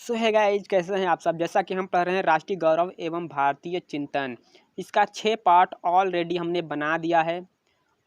सो है गाइज, कैसे हैं आप सब। जैसा कि हम पढ़ रहे हैं राष्ट्रीय गौरव एवं भारतीय चिंतन, इसका 6 पार्ट ऑलरेडी हमने बना दिया है।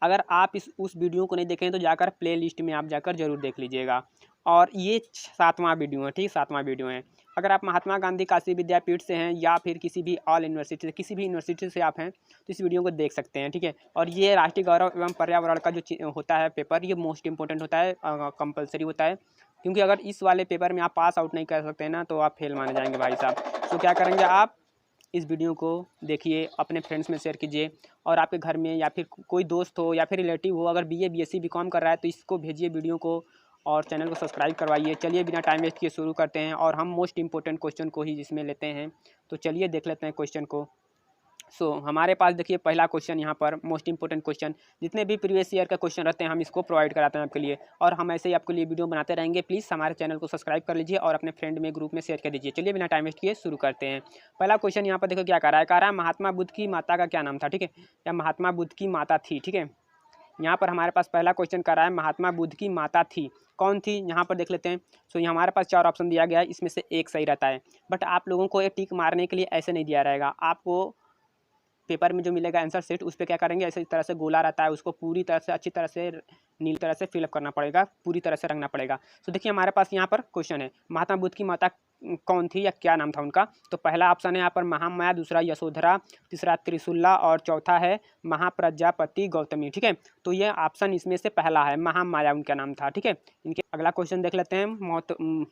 अगर आप उस वीडियो को नहीं देखें तो जाकर प्ले लिस्ट में आप जाकर जरूर देख लीजिएगा। और ये 7वां वीडियो है, ठीक, 7वां वीडियो है। अगर आप महात्मा गांधी काशी विद्यापीठ से हैं या फिर किसी भी ऑल यूनिवर्सिटी से, किसी भी यूनिवर्सिटी से आप हैं तो इस वीडियो को देख सकते हैं, ठीक है। और ये राष्ट्रीय गौरव एवं पर्यावरण का जो होता है पेपर, ये मोस्ट इंपॉर्टेंट होता है, कंपलसरी होता है। क्योंकि अगर इस वाले पेपर में आप पास आउट नहीं कर सकते हैं ना तो आप फेल माने जाएंगे भाई साहब। तो क्या करेंगे आप, इस वीडियो को देखिए, अपने फ्रेंड्स में शेयर कीजिए, और आपके घर में या फिर कोई दोस्त हो या फिर रिलेटिव हो अगर बीए बीएससी बीकॉम कर रहा है तो इसको भेजिए वीडियो को, और चैनल को सब्सक्राइब करवाइए। चलिए बिना टाइम वेस्ट किए शुरू करते हैं, और हम मोस्ट इंपॉर्टेंट क्वेश्चन को ही इसमें लेते हैं। तो चलिए देख लेते हैं क्वेश्चन को। हमारे पास देखिए पहला क्वेश्चन यहाँ पर मोस्ट इंपॉर्टेंट क्वेश्चन, जितने भी प्रीवियस ईयर का क्वेश्चन रहते हैं हम इसको प्रोवाइड कराते हैं आपके लिए, और हम ऐसे ही आपके लिए वीडियो बनाते रहेंगे। प्लीज़ हमारे चैनल को सब्सक्राइब कर लीजिए और अपने फ्रेंड में ग्रुप में शेयर कर दीजिए। चलिए बिना टाइम वेस्ट किए शुरू करते हैं। पहला क्वेश्चन यहाँ पर देखो क्या कह रहा है महात्मा बुद्ध की माता का क्या नाम था, ठीक है, या महात्मा बुद्ध की माता थी, ठीक है। यहाँ पर हमारे पास पहला क्वेश्चन कर रहा है महात्मा बुद्ध की माता थी, कौन थी, यहाँ पर देख लेते हैं। यहाँ हमारे पास 4 ऑप्शन दिया गया है, इसमें से एक सही रहता है। बट आप लोगों को एक टिक मारने के लिए ऐसे नहीं दिया रहेगा। आपको पेपर में जो मिलेगा आंसर सेट, उस पर क्या करेंगे, ऐसे इस तरह से गोला रहता है, उसको पूरी तरह से अच्छी तरह से नीली तरह से फिलअप करना पड़ेगा, पूरी तरह से रंगना पड़ेगा। देखिए हमारे पास यहाँ पर क्वेश्चन है महात्मा बुद्ध की माता कौन थी या क्या नाम था उनका। तो पहला ऑप्शन है यहाँ पर महामाया, दूसरा यशोधरा, तीसरा त्रिशूला, और चौथा है महाप्रजापति गौतमी, ठीक है। तो ये ऑप्शन इसमें से पहला है, महामाया उनका नाम था, ठीक है। इनके अगला क्वेश्चन देख लेते हैं।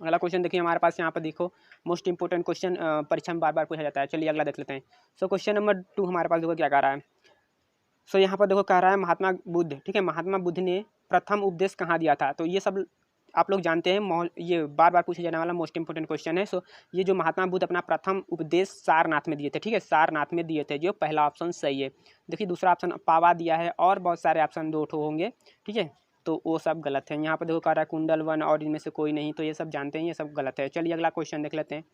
अगला क्वेश्चन देखिए हमारे पास यहाँ पर देखो, मोस्ट इंपॉर्टेंट क्वेश्चन परीक्षा में बार बार पूछा जाता है। चलिए अगला देख लेते हैं। क्वेश्चन नंबर 2 हमारे पास देखो क्या कह रहा है। यहाँ पर देखो कह रहा है महात्मा बुद्ध, ठीक है, महात्मा बुद्ध ने प्रथम उपदेश कहाँ दिया था। तो ये सब आप लोग जानते हैं, ये बार बार पूछे जाने वाला मोस्ट इंपॉर्टेंट क्वेश्चन है। ये जो महात्मा बुद्ध अपना प्रथम उपदेश सारनाथ में दिए थे, ठीक है, सारनाथ में दिए थे, जो पहला ऑप्शन सही है। देखिए दूसरा ऑप्शन पावा दिया है, और बहुत सारे ऑप्शन 2 ठो होंगे, ठीक है, तो वो सब गलत है। यहाँ पर देखो कह रहा है कुंडल वन, और इनमें से कोई नहीं, तो ये सब जानते हैं, ये सब गलत है। चलिए अगला क्वेश्चन देख लेते हैं।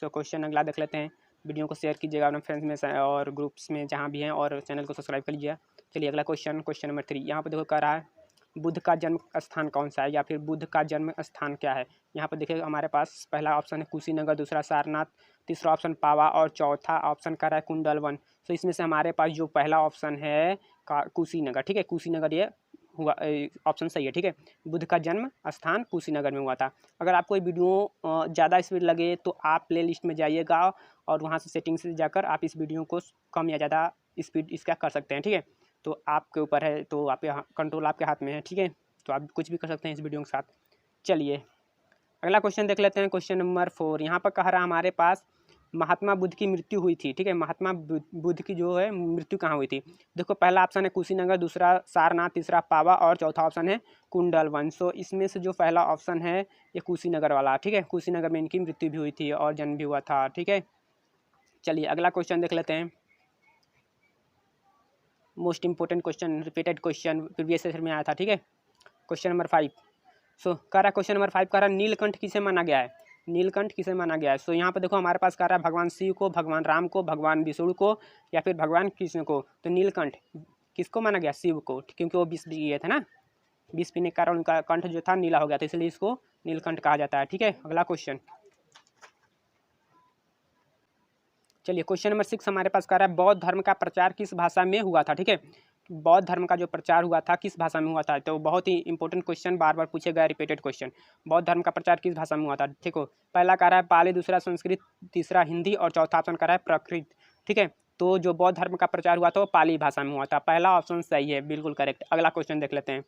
क्वेश्चन अगला देख लेते हैं। वीडियो को शेयर कीजिएगा अपने फ्रेंड्स में और ग्रुप्स में जहाँ भी हैं, और चैनल को सब्सक्राइब कर लीजिएगा। चलिए अगला क्वेश्चन नंबर 3 यहाँ पर देखो कह रहा है बुद्ध का जन्म स्थान कौन सा है, या फिर बुद्ध का जन्म स्थान क्या है। यहाँ पर देखिए हमारे पास पहला ऑप्शन है कुशीनगर, दूसरा सारनाथ, तीसरा ऑप्शन पावा, और चौथा ऑप्शन कर रहा है कुंडल वन। इसमें से हमारे पास जो पहला ऑप्शन है कुशीनगर, ठीक है, कुशीनगर ये हुआ ऑप्शन सही है, ठीक है। बुद्ध का जन्म स्थान कुशीनगर में हुआ था। अगर आपको ये वीडियो ज़्यादा स्पीड लगे तो आप प्ले लिस्ट में जाइएगा, और वहाँ से सेटिंग से जाकर आप इस वीडियो को कम या ज़्यादा स्पीड इसका कर सकते हैं, ठीक है। तो आपके ऊपर है, तो आप कंट्रोल आपके हाथ में है, ठीक है। तो आप कुछ भी कर सकते हैं इस वीडियो के साथ। चलिए अगला क्वेश्चन देख लेते हैं। क्वेश्चन नंबर 4 यहाँ पर कह रहा है हमारे पास महात्मा बुद्ध की मृत्यु हुई थी, ठीक है, महात्मा बुद्ध की जो है मृत्यु कहाँ हुई थी। देखो पहला ऑप्शन है कुशीनगर, दूसरा सारनाथ, तीसरा पावा, और चौथा ऑप्शन है कुंडल वन। इसमें से जो पहला ऑप्शन है ये कुशीनगर वाला, ठीक है, कुशीनगर में इनकी मृत्यु भी हुई थी और जन्म भी हुआ था, ठीक है। चलिए अगला क्वेश्चन देख लेते हैं। Most important question, repeated question, previous year में आया था, ठीक है। क्वेश्चन नंबर 5 कह रहा है, क्वेश्चन नंबर 5 कह रहा है नीलकंठ किसे माना गया है, नीलकंठ किसे माना गया है। यहाँ पर देखो हमारे पास कह रहा है भगवान शिव को, भगवान राम को, भगवान विष्णु को, या फिर भगवान कृष्ण को। तो नीलकंठ किसको माना गया, शिव को, क्योंकि वो विष पी गए थे ना, विष पीने के कारण उनका कंठ जो था नीला हो गया था, इसलिए इसको नीलकंठ कहा जाता है, ठीक है। अगला क्वेश्चन, चलिए क्वेश्चन नंबर 6 हमारे पास कह रहा है बौद्ध धर्म का प्रचार किस भाषा में हुआ था, ठीक है। बौद्ध धर्म का जो प्रचार हुआ था किस भाषा में हुआ था। तो बहुत ही इंपॉर्टेंट क्वेश्चन, बार बार पूछे गए रिपीटेड क्वेश्चन। बौद्ध धर्म का प्रचार किस भाषा में हुआ था, ठीक हो। पहला कह रहा है पाली, दूसरा संस्कृत, तीसरा हिंदी, और चौथा ऑप्शन कह रहा है प्राकृत, ठीक है। तो जो बौद्ध धर्म का प्रचार हुआ था वो पाली भाषा में हुआ था, पहला ऑप्शन सही है, बिल्कुल करेक्ट। अगला क्वेश्चन देख लेते हैं।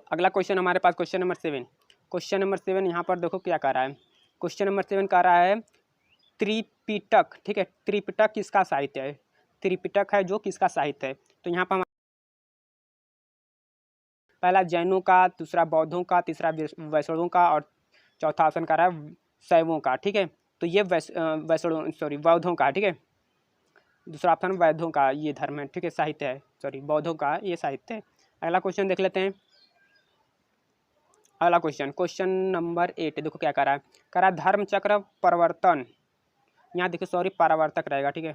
अगला क्वेश्चन हमारे पास क्वेश्चन नंबर 7। क्वेश्चन नंबर 7 यहाँ पर देखो क्या कह रहा है। क्वेश्चन नंबर 7 कह रहा है त्रिपिटक, ठीक है, त्रिपिटक किसका साहित्य है, त्रिपिटक है जो किसका साहित्य है। तो यहाँ पर पहला जैनों का, दूसरा बौद्धों का, तीसरा वैष्णवों का, और चौथा ऑप्शन कर रहा है शैवों का, ठीक है। तो ये बौद्धों का, ठीक है, दूसरा ऑप्शन वैद्यों का ये धर्म है, ठीक है, साहित्य है, बौद्धों का ये साहित्य है। अगला क्वेश्चन देख लेते हैं। अगला क्वेश्चन नंबर 8 देखो क्या कह रहा है धर्म चक्र परिवर्तन, यहाँ देखिए परावर्तक रहेगा, ठीक है,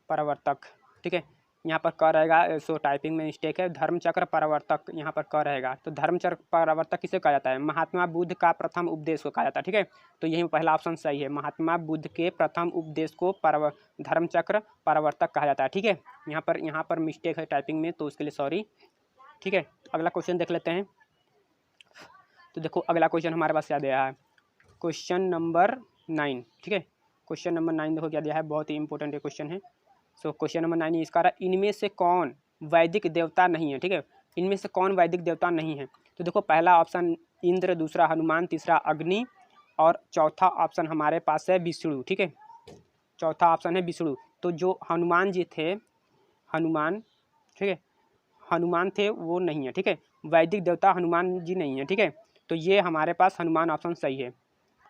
परावर्तक, ठीक है। यहाँ पर क रहेगा, सो टाइपिंग में मिस्टेक है। धर्मचक्र प्रवर्तक यहाँ पर क रहेगा, तो धर्मचक्र प्रवर्तक किसे कहा जाता है? महात्मा बुद्ध का प्रथम उपदेश को कहा जाता है, ठीक है। तो यही पहला ऑप्शन सही है, महात्मा बुद्ध के प्रथम उपदेश को धर्मचक्र प्रवर्तक कहा जाता है, ठीक है। यहाँ पर मिस्टेक है टाइपिंग में, तो उसके लिए सॉरी, ठीक है। अगला क्वेश्चन देख लेते हैं। तो देखो अगला क्वेश्चन हमारे पास क्या दिया है, क्वेश्चन नंबर 9, ठीक है। क्वेश्चन नंबर 9 देखो क्या दिया है, बहुत ही इंपॉर्टेंट क्वेश्चन है। सो क्वेश्चन नंबर 9 इसका रहा, इनमें से कौन वैदिक देवता नहीं है, ठीक है। इनमें से कौन वैदिक देवता नहीं है? तो देखो पहला ऑप्शन इंद्र, दूसरा हनुमान, तीसरा अग्नि और चौथा ऑप्शन हमारे पास है विष्णु, ठीक है। चौथा ऑप्शन है विष्णु। तो जो हनुमान जी थे, हनुमान, ठीक है, हनुमान थे वो नहीं है, ठीक है। वैदिक देवता हनुमान जी नहीं है, ठीक है। तो ये हमारे पास हनुमान ऑप्शन सही है।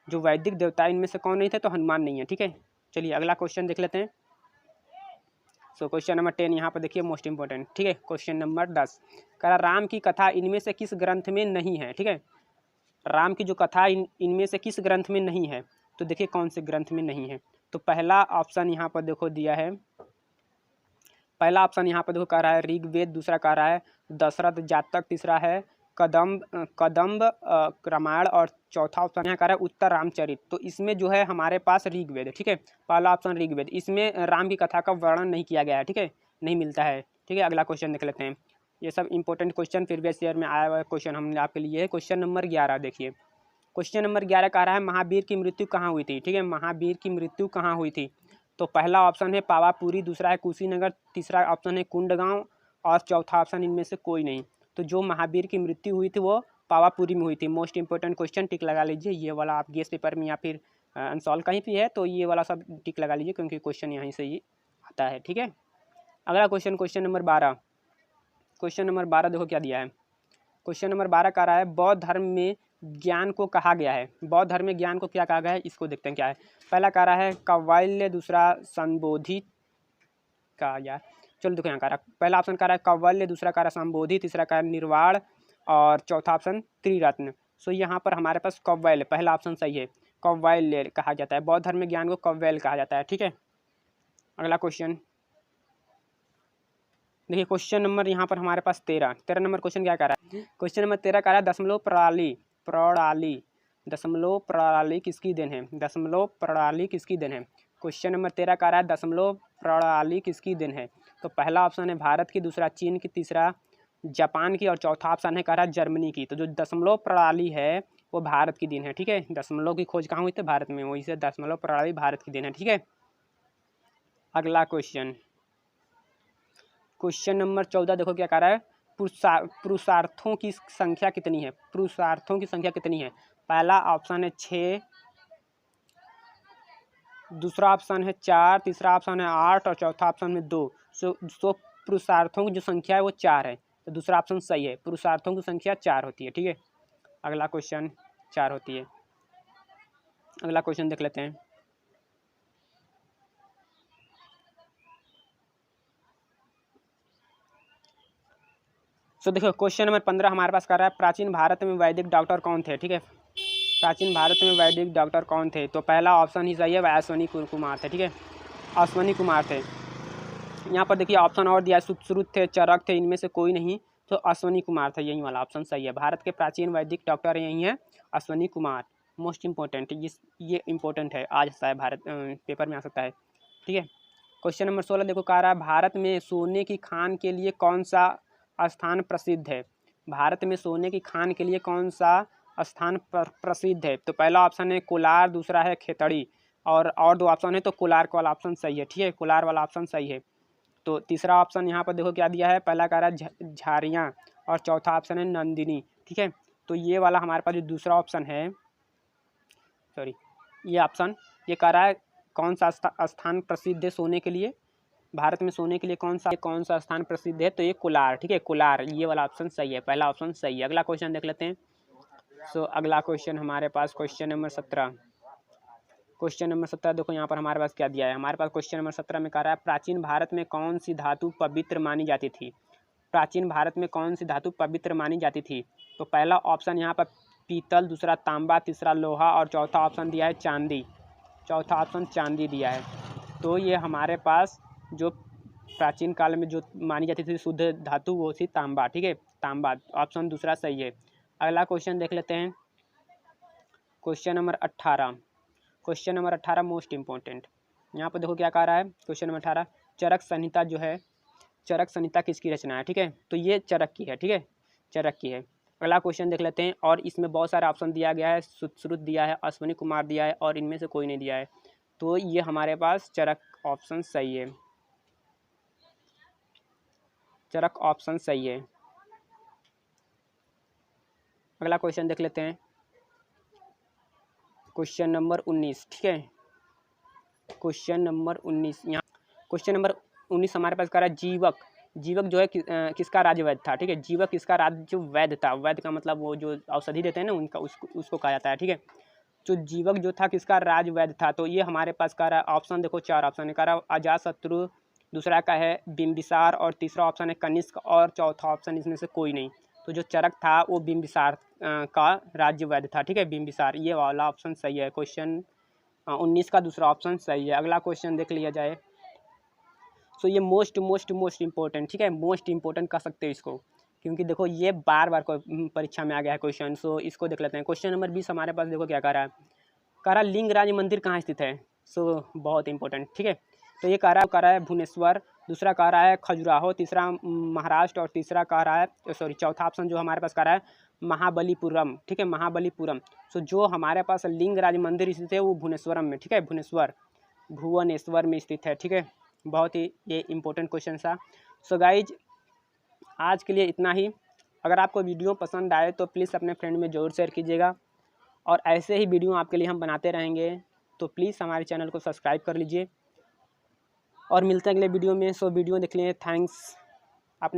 जो वैदिक देवता इनमें से कौन नहीं थे, तो हनुमान नहीं है, ठीक है। चलिए अगला क्वेश्चन देख लेते हैं। सो क्वेश्चन नंबर 10 यहाँ पर देखिए, मोस्ट इंपॉर्टेंट, ठीक है। क्वेश्चन नंबर 10 कह राम की कथा इनमें से किस ग्रंथ में नहीं है, ठीक है। राम की जो कथा इनमें से किस ग्रंथ में नहीं है, तो देखिए कौन से ग्रंथ में नहीं है। तो पहला ऑप्शन यहाँ पर देखो दिया है, पहला ऑप्शन यहाँ पर देखो कह रहा है ऋग्वेद, दूसरा कह रहा है दशरथ जातक, तीसरा है कदम्ब रामायण और चौथा ऑप्शन यहाँ कह रहा है उत्तर रामचरित। तो इसमें जो है हमारे पास ऋग्वेद है, ठीक है। पहला ऑप्शन ऋग्वेद, इसमें राम की कथा का वर्णन नहीं किया गया है, ठीक है, नहीं मिलता है, ठीक है। अगला क्वेश्चन देख लेते हैं। ये सब इंपॉर्टेंट क्वेश्चन प्रीवियस ईयर में आया हुआ क्वेश्चन हमने आपके लिए है। क्वेश्चन नंबर 11 देखिए, क्वेश्चन नंबर 11 कह रहा है महावीर की मृत्यु कहाँ हुई थी, ठीक है। महावीर की मृत्यु कहाँ हुई थी? तो पहला ऑप्शन है पावापुरी, दूसरा है कुशीनगर, तीसरा ऑप्शन है कुंडगांव और चौथा ऑप्शन इनमें से कोई नहीं। तो जो महावीर की मृत्यु हुई थी वो पावापुरी में हुई थी। मोस्ट इंपॉर्टेंट क्वेश्चन, टिक लगा लीजिए। ये वाला आप गेस पेपर में या फिर अनसॉल्व कहीं भी है तो ये वाला सब टिक लगा लीजिए, क्योंकि क्वेश्चन यहीं से ही आता है, ठीक है। अगला question, question number 12, question number 12 देखो क्या दिया है। क्वेश्चन नंबर 12 कह रहा है बौद्ध धर्म में ज्ञान को कहा गया है। बौद्ध धर्म में ज्ञान को क्या कहा गया है, इसको देखते हैं क्या है। पहला कह रहा है कौवल्य, दूसरा संबोधि का, यार चलो देखो यहाँ कह रहा है, पहला ऑप्शन कह रहा है कौवल्य, दूसरा कह रहा है संबोधि, तीसरा कह रहा है निर्वाण और चौथा ऑप्शन त्रिरत्न। सो यहाँ पर हमारे पास कौवल्य, पहला ऑप्शन सही है, कौवल्य कहा जाता है। बौद्ध धर्म में ज्ञान को कौवल्य कहा जाता है, ठीक है। अगला क्वेश्चन देखिए, क्वेश्चन नंबर यहाँ पर हमारे पास 13 नंबर क्वेश्चन क्या कह रहा है। क्वेश्चन नंबर 13 कह रहा है दशमलव प्रणाली किसकी देन है? दशमलव प्रणाली किसकी देन है? क्वेश्चन नंबर 13 कह रहा है दशमलव प्रणाली किसकी देन है? तो पहला ऑप्शन है भारत की, दूसरा चीन की, तीसरा जापान की और चौथा ऑप्शन है कह रहा है जर्मनी की। तो जो दशमलव प्रणाली है वो भारत की देन है, ठीक है। दशमलव की खोज कहाँ हुई थी? भारत में, वहीं से दशमलव प्रणाली भारत की देन है, ठीक है। अगला क्वेश्चन, क्वेश्चन नंबर 14 देखो क्या कह रहा है, पुरुषार्थों की संख्या कितनी है? पुरुषार्थों की संख्या कितनी है? पहला ऑप्शन है 6, दूसरा ऑप्शन है 4, तीसरा ऑप्शन है 8 और चौथा ऑप्शन में 2। सो पुरुषार्थों की जो संख्या है वो 4 है, तो दूसरा ऑप्शन सही है, पुरुषार्थों की संख्या 4 होती है, ठीक है। अगला क्वेश्चन 4 होती है। अगला क्वेश्चन देख लेते हैं। सो देखो क्वेश्चन नंबर 15 हमारे पास कर रहा है प्राचीन भारत में वैदिक डॉक्टर कौन थे, ठीक है। प्राचीन भारत में वैदिक डॉक्टर कौन थे? तो पहला ऑप्शन ही सही है, वह अश्वनी कुमार थे, ठीक है, अश्वनी कुमार थे। यहाँ पर देखिए ऑप्शन और दिया है, सुश्रुत थे, चरक थे, इनमें से कोई नहीं, तो अश्वनी कुमार था, यही वाला ऑप्शन सही है। भारत के प्राचीन वैदिक डॉक्टर यही हैं, अश्वनी कुमार। मोस्ट इंपॉर्टेंट, ये इंपॉर्टेंट है, आ सकता है भारत पेपर में आ सकता है, ठीक है। क्वेश्चन नंबर 16 देखो कह रहा है भारत में सोने की खान के लिए कौन सा स्थान प्रसिद्ध है? भारत में सोने की खान के लिए कौन सा स्थान प्रसिद्ध है? तो पहला ऑप्शन है कोलार, दूसरा है खेतड़ी और 2 ऑप्शन है, तो कोलार वाला ऑप्शन सही है, ठीक है, कोलार वाला ऑप्शन सही है। तो तीसरा ऑप्शन यहाँ पर देखो क्या दिया है, पहला कह रहा है झारियाँ और चौथा ऑप्शन है नंदिनी, ठीक है। तो ये वाला हमारे पास जो दूसरा ऑप्शन है, सॉरी ये ऑप्शन, ये कह रहा है कौन सा स्थान प्रसिद्ध है सोने के लिए, भारत में सोने के लिए कौन सा स्थान प्रसिद्ध है? तो ये कोलार, ठीक है, कोलार, ये वाला ऑप्शन सही है, पहला ऑप्शन सही है। अगला क्वेश्चन देख लेते हैं। सो अगला क्वेश्चन हमारे पास क्वेश्चन नंबर 17, क्वेश्चन नंबर 17 देखो यहाँ पर हमारे पास क्या दिया है। हमारे पास क्वेश्चन नंबर 17 में कह रहा है प्राचीन भारत में कौन सी धातु पवित्र मानी जाती थी? प्राचीन भारत में कौन सी धातु पवित्र मानी जाती थी? तो पहला ऑप्शन यहाँ पर पीतल, दूसरा तांबा, तीसरा लोहा और चौथा ऑप्शन दिया है चांदी, चौथा ऑप्शन चांदी दिया है। तो ये हमारे पास जो प्राचीन काल में जो मानी जाती थी शुद्ध धातु वो थी तांबा, ठीक है, तांबा। ऑप्शन दूसरा सही है। अगला क्वेश्चन देख लेते हैं, question number 18। Question number 18 most important. यहाँ पर देखो क्या कह रहा है, क्वेश्चन नंबर 18, चरक संहिता जो है, चरक संहिता किसकी रचना है, ठीक है, तो ये चरक की है, ठीक है, चरक की है। अगला क्वेश्चन देख लेते हैं, और इसमें बहुत सारा ऑप्शन दिया गया है, सुश्रुत दिया है, अश्विनी कुमार दिया है, और इनमें से कोई नहीं दिया है, तो ये हमारे पास चरक ऑप्शन सही है, चरक ऑप्शन सही है। अगला क्वेश्चन देख लेते हैं, क्वेश्चन नंबर 19, ठीक है, क्वेश्चन नंबर 19। यहाँ क्वेश्चन नंबर 19 हमारे पास कह रहा है जीवक, जीवक जो है किसका राज्य वैद्य था, ठीक है, जीवक किसका राज्य वैद्य था, वैद्य का मतलब वो जो औषधि देते हैं ना उनका, उसको कहा जाता है, ठीक है। जो जीवक जो था किसका राज्य वैद्य था, तो ये हमारे पास कह रहा है, ऑप्शन देखो 4 ऑप्शन है, कह रहा है अजातशत्रु, दूसरा का है बिंबिसार, और तीसरा ऑप्शन है कनिष्क, और चौथा ऑप्शन इसमें से कोई नहीं। तो जो चरक था वो बिंबिसार का राज्य वैद्य था, ठीक है, बिंबिसार, ये वाला ऑप्शन सही है। क्वेश्चन 19 का दूसरा ऑप्शन सही है। अगला क्वेश्चन देख लिया जाए, सो ये मोस्ट इंपॉर्टेंट, ठीक है, मोस्ट इंपॉर्टेंट कह सकते हो इसको, क्योंकि देखो ये बार बार परीक्षा में आ गया है क्वेश्चन। सो इसको देख लेते हैं। क्वेश्चन नंबर 20 हमारे पास देखो क्या कह रहा है, कह रहा लिंगराज मंदिर कहाँ स्थित है, सो बहुत इंपॉर्टेंट, ठीक है। तो ये कह रहा है भुवनेश्वर, दूसरा कह रहा है खजुराहो, तीसरा महाराष्ट्र, और तीसरा कह रहा है चौथा ऑप्शन जो हमारे पास कह रहा है महाबलीपुरम, ठीक है, महाबलीपुरम। सो जो हमारे पास लिंगराज मंदिर स्थित है वो भुवनेश्वरम में, ठीक है, भुवनेश्वर में स्थित है, ठीक है। बहुत ही ये इंपॉर्टेंट क्वेश्चन था। सो गाइज आज के लिए इतना ही। अगर आपको वीडियो पसंद आए तो प्लीज़ अपने फ्रेंड में ज़रूर शेयर कीजिएगा, और ऐसे ही वीडियो आपके लिए हम बनाते रहेंगे, तो प्लीज़ हमारे चैनल को सब्सक्राइब कर लीजिए, और मिलते हैं अगले वीडियो में। सो वीडियो देख लिए, थैंक्स।